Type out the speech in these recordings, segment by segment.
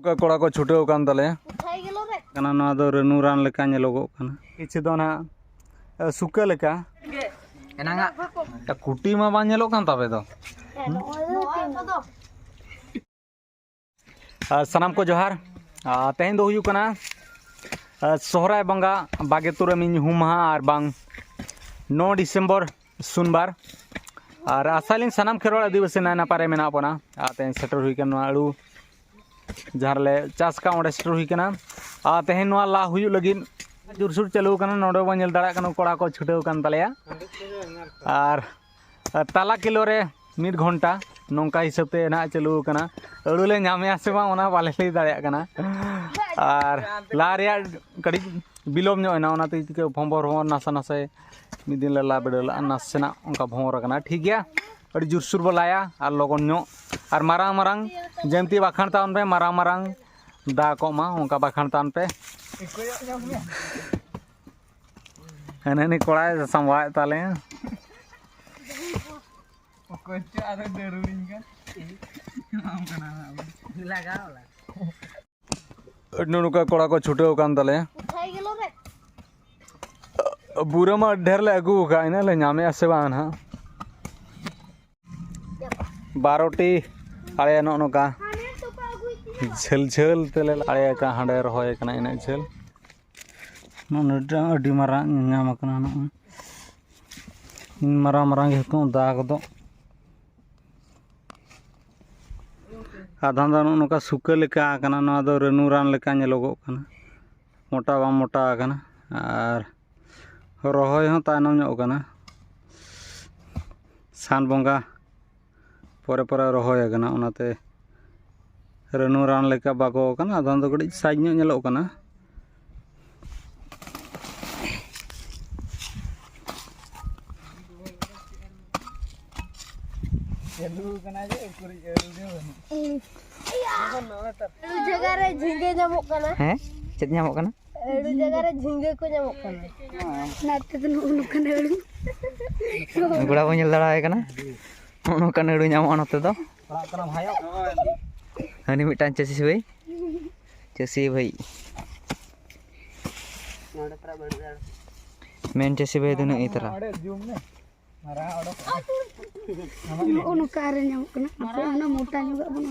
कोड़ा को छुटेव कान तले कना नवा दो रेनु रान लेका नेलोगो कना किछि दो ना सुका लेका एनांगा कुटी मा बा नेलो कान ताबे दो सनाम को जोहार तेहें दो हुयु कना सोहराय बंगा बागे तुरे मिन हुमहा आर बांग 9 डिसेम्बर सुनबार और आसालिन सनाम खेरोड़ आदिवासी नाय नापारे मेना पना तेहें सेटर हुई कना आलू जहाँले चास का ओंडे सेटर हुई कना तेहें नवा ला हुयु लगिन जुरसुर चलू कना नोडे बा नेल दाड़ा कना कोड़ा को छुटेव कान तलेया और ताला किलो रे 1 घंटा नौका हिसाब ते ना चलू कना अड़ुले नामे से बा ओना बाले लई दाड़ा कना और ला रिया कड़ी बिलोम नो ना ओना ते भोंबर हो नासा नासे मिद दिन ला बेडला नासेना उनका भोंर कना ठीक गया अड़ी जुरसुर बलाया और लगन नो और मारांग मारांग जेमती बाखान तान पे मारांग मारांग दा को मा उनका बाखान तान पे हने नि कोड़ा संवाय ताले नुनुका कोड़ा को छुटेव कान तले बुरा मा ढेर ले अगू का इना ले नामे आसे बा ना 12टी आड़े नो नोका झल झल तेले आड़े का हांडे रहोय कना इना झल नोनटा अडी मारा नाम कना नो मारा मारा गे को दाग दो आधा दानो नोका सुका लेका कना नो दो रेनु रान लेका नेलोगो कना मोटा बा मोटा कना और रहोय हो तायनम नो कना सान बंगा परे परे रहोय कना ओनाते रेनु रान लेका बागो कना आधा दो गड़ी साइज नो नेलो कना जगह रे झिंगे जामोक कना हैं चेत जामोक कना एडू जगह रे झिंगे को जामोक कना नाते तो नु कना एडू गुड़ा बो नेल दाड़ाय कना नु कना एडू जामो नते दो कना भायो हनी मिटान चसी भाई मेन चसी भाई दुनो इतरा उनु कार जामोक कना आपे उना मोटा नुगा बन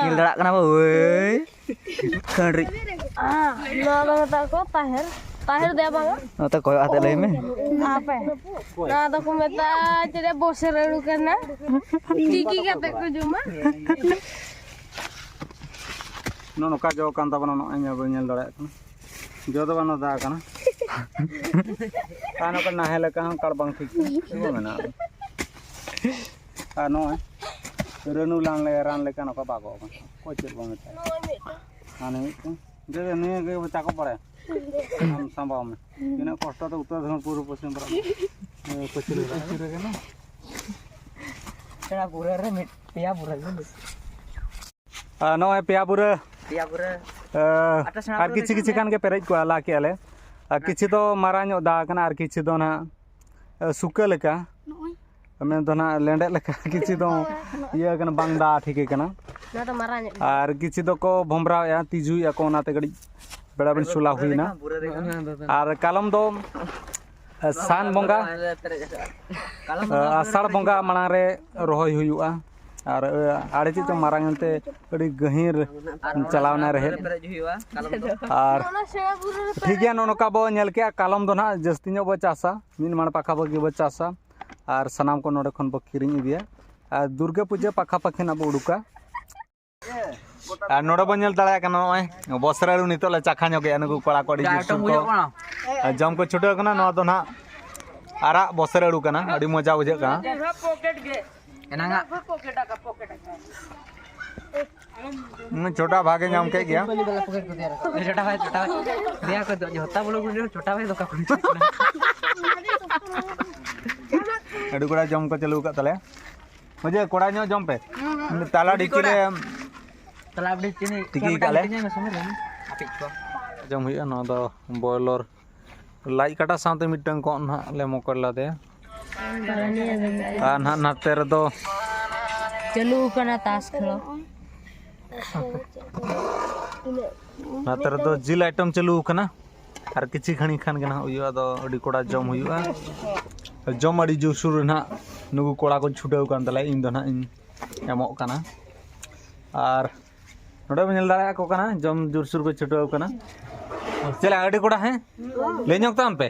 नेल दाड़ा कना ओय खंडरी ना ता को ताहिर दे बांगा नते कोय आते लई में आपे ना तो को मेता चेरे बोसर एडू कना टीकी काते को जुमा नो नोका जो कान ताबना नो आइया बो नेल दाड़ा कना जो दो बनो दा कना कानो का नाहे लेका हम कार बांग ठीक हो मेना आ नो रेनु लान ले रान लेका नो का बागो को चेत बो मेता आने जे ने के बच्चा को पड़े हम संभाव में बिना कष्ट तो उत्तर धन पूर्व पश्चिम पर पछिले रे ना तेरा पूरा रे पिया पूरा नो पिया पूरा आर किछि किछि कान के पेरेज को आला के आले किछि तो मारा नो दा कना आर किछि तो ना सुका लेका मैं तो ना लेंडे लेका किछि तो ये कना बांग दा ठीक कना ना तो मारा आर किछि तो को भमरा या तिजु या को नाते गड़ी बड़ा बन सुला हुई ना आर कालम दो सान बंगा आषाढ़ बंगा माना रे रहोय हुयुआ और आड़े तो मारांगते अड़ी गहिर चलावना रहे और ठीक है नोका बो नेल के कालम दो ना जस्ती बो चासा मिन माण पाखा बगी बो चासा और सनाम को नोडे खन बो किरिंग इदिया और दुर्गा पूजा पाखा पाखे ना बो उडुका और नोडे बो नेल दाड़ा कना नय बसराळु नितो ले चाखा न्योगे अनु कोड़ा कोड़ी जम को छुटे कना नो दो ना आरा बसराळु कना अड़ी मजा बुझे कना एनांगा छोटा भागे नाम के गया छोटा भाई दिया को जोता बोलो छोटा भाई दोका अड़ी कोड़ा जम को चलू का तले मुझे कोड़ा नो जम पे ताला डिचले ताला डिचनी टिकी काले जम हुई ना दो बॉयलर लाई काटा साथे मिटन को ना ले मोकला दे ना नाते रे दो चलू कना ताश खेलो नातर तो जिल आइटम चालू कना और किछि खणी खान के ना हुआ दो अडी कोड़ा जम हुआ जम अडी जो सुर ना नुगु कोड़ा को छुटाव कान तला इन दो ना इन एमोक कना और नोडे बनेल दारा को कना जम जोर सुर को छुटाव कना चले अडी कोड़ा है ले ᱧᱚᱜ ताम पे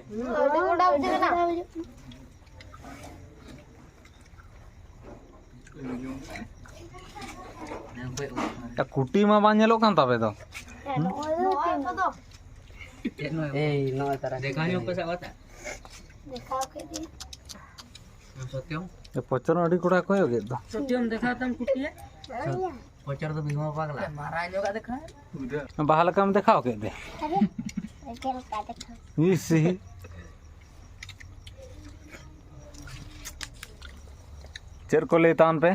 ता कुटी मा बा ñेलो कान तबे दो Eh, no tarak. Dekah ni apa sawat? दिखाओ के दी Sotyam. ए पचर अडी कोड़ा कोयो गे दो Sotyam dekha tam kutia. Pocar tu bingung apa lah? Marah juga dekha. बाहल काम दिखाओ के दे चल का दिखाओ इसी चेर को ले तान पे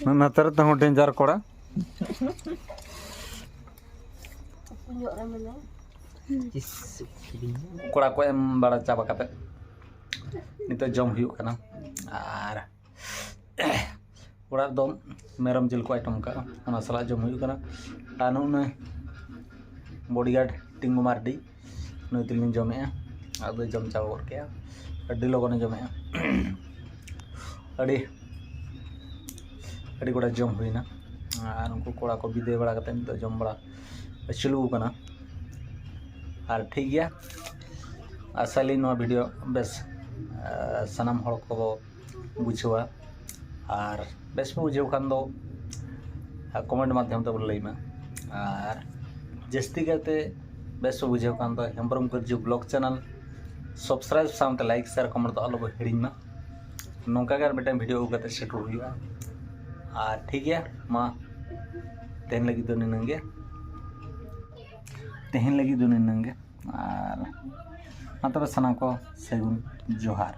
नतर तो डेंजर कोड़ा पुंजो रे मने कोड़ा को एम बड़ा चाबा कते नित जम हुयु कना आर कोड़ा दो मेरम जिल को आइटम का अना सला जम हुयु कना आनु ने बॉडीगार्ड टिंगु मारडी नुई तिलिन जमे आदो जम चाबा और के अड्डी लोगों ने जमे अड़ी अड़ी कोड़ा जम हुई ना और उनको कोड़ा को विदे बड़ा करते तो जम बड़ा चलू कना और ठीक गया असली नो वीडियो बेस सनम हड़ को बुझवा और बेस में बुझे खान दो कमेंट माध्यम ते बोल लैमा और जस्ती करते बेस बुझे खान दो हेम्ब्रम कर जो ब्लॉग चैनल सब्सक्राइब सामते लाइक शेयर कमेंट तो आलो हिड़ीमा नौका गार बेटा वीडियो उगते सेट हुआ और ठीक है मा तेन लगी दो निनंगे तेहन लगी दो निनंगे और मतलब सना को सेगुन जोहार।